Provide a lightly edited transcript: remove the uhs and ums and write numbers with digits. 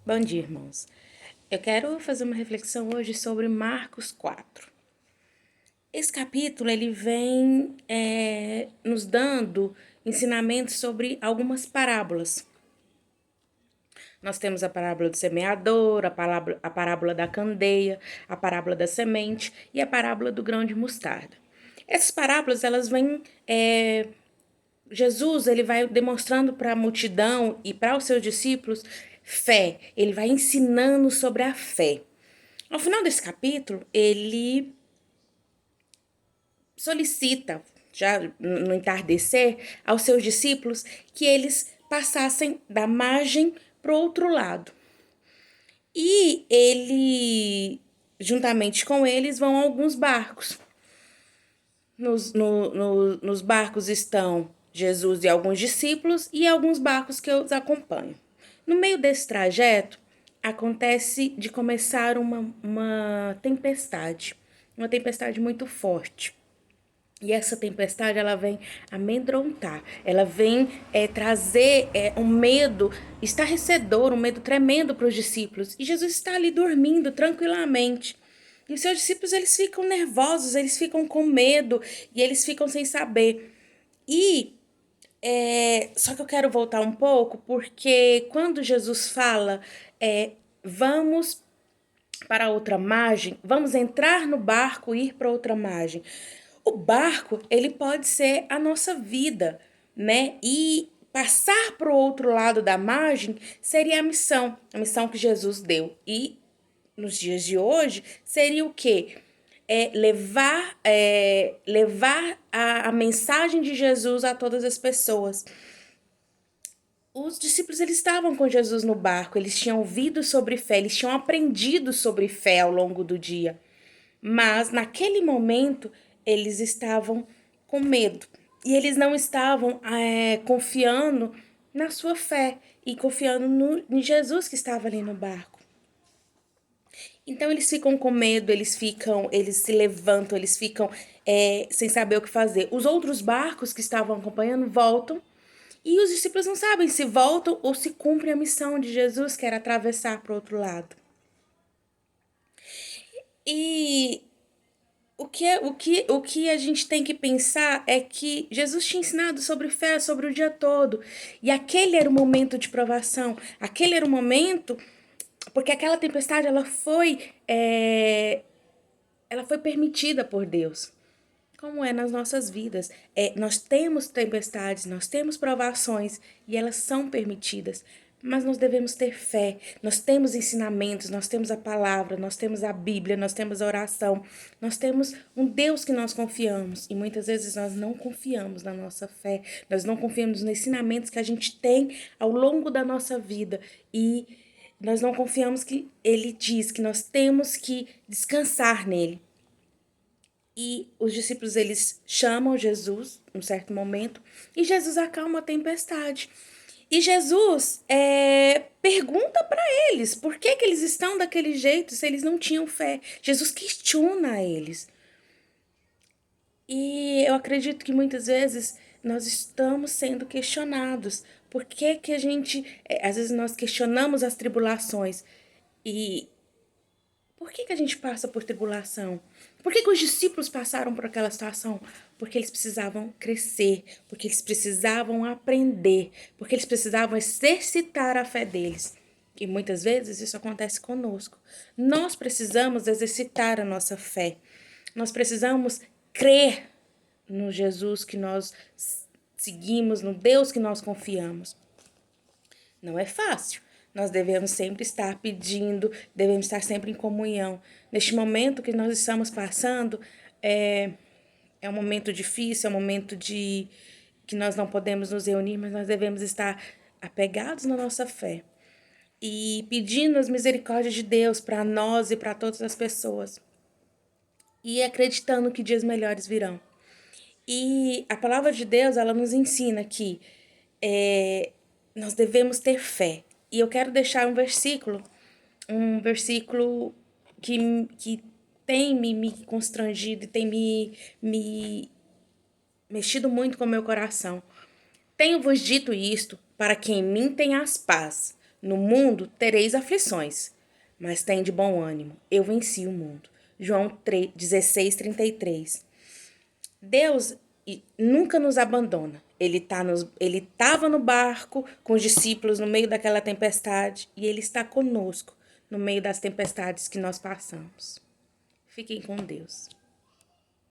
Bom dia, irmãos. Eu quero fazer uma reflexão hoje sobre Marcos 4. Esse capítulo ele vem nos dando ensinamentos sobre algumas parábolas. Nós temos a parábola do semeador, a parábola da candeia, a parábola da semente e a parábola do grão de mostarda. Essas parábolas elas vêm Jesus ele vai demonstrando para a multidão e para os seus discípulos fé. Ele vai ensinando sobre a fé. Ao final desse capítulo, ele solicita, já no entardecer, aos seus discípulos que eles passassem da margem para o outro lado. E ele, juntamente com eles, vão alguns barcos. Nos barcos estão Jesus e alguns discípulos e alguns barcos que os acompanham. No meio desse trajeto, acontece de começar uma tempestade muito forte. E essa tempestade, ela vem amedrontar, ela vem trazer um medo estarrecedor, um medo tremendo para os discípulos. E Jesus está ali dormindo tranquilamente. E os seus discípulos, eles ficam nervosos, eles ficam com medo e eles ficam sem saber. Só que eu quero voltar um pouco, porque quando Jesus fala, vamos para outra margem, vamos entrar no barco e ir para outra margem. O barco, ele pode ser a nossa vida, né? E passar para o outro lado da margem seria a missão que Jesus deu. E nos dias de hoje seria o quê? Levar a mensagem de Jesus a todas as pessoas. Os discípulos eles estavam com Jesus no barco, eles tinham ouvido sobre fé, eles tinham aprendido sobre fé ao longo do dia. Mas naquele momento eles estavam com medo e eles não estavam confiando na sua fé e confiando em Jesus que estava ali no barco. Então eles ficam com medo, eles se levantam, eles ficam sem saber o que fazer. Os outros barcos que estavam acompanhando voltam e os discípulos não sabem se voltam ou se cumprem a missão de Jesus, que era atravessar para o outro lado. E o que a gente tem que pensar é que Jesus tinha ensinado sobre fé sobre o dia todo. E aquele era o momento de provação. Aquele era o momento, porque aquela tempestade ela foi permitida por Deus. Como é nas nossas vidas. Nós temos tempestades, nós temos provações e elas são permitidas. Mas nós devemos ter fé, nós temos ensinamentos, nós temos a palavra, nós temos a Bíblia, nós temos a oração, nós temos um Deus que nós confiamos. E muitas vezes nós não confiamos na nossa fé, nós não confiamos nos ensinamentos que a gente tem ao longo da nossa vida. E nós não confiamos que Ele diz que nós temos que descansar nele. E os discípulos, eles chamam Jesus, num certo momento, e Jesus acalma a tempestade. E Jesus pergunta para eles por que eles estão daquele jeito se eles não tinham fé. Jesus questiona eles. E eu acredito que muitas vezes nós estamos sendo questionados. Por que a gente, às vezes nós questionamos as tribulações e por que a gente passa por tribulação? Por que os discípulos passaram por aquela situação? Porque eles precisavam crescer, porque eles precisavam aprender, porque eles precisavam exercitar a fé deles. E muitas vezes isso acontece conosco. Nós precisamos exercitar a nossa fé. Nós precisamos crer no Jesus que nós seguimos, no Deus que nós confiamos. Não é fácil. Nós devemos sempre estar pedindo, devemos estar sempre em comunhão. Neste momento que nós estamos passando, é um momento difícil, é um momento que nós não podemos nos reunir, mas nós devemos estar apegados na nossa fé e pedindo as misericórdias de Deus para nós e para todas as pessoas e acreditando que dias melhores virão. E a palavra de Deus, ela nos ensina que nós devemos ter fé. E eu quero deixar um versículo que tem me constrangido e tem me mexido muito com o meu coração. Tenho-vos dito isto, para que em mim tenhas paz. No mundo tereis aflições, mas tem de bom ânimo. Eu venci o mundo. João 16:33. Deus nunca nos abandona. Ele estava no barco com os discípulos no meio daquela tempestade e ele está conosco no meio das tempestades que nós passamos. Fiquem com Deus.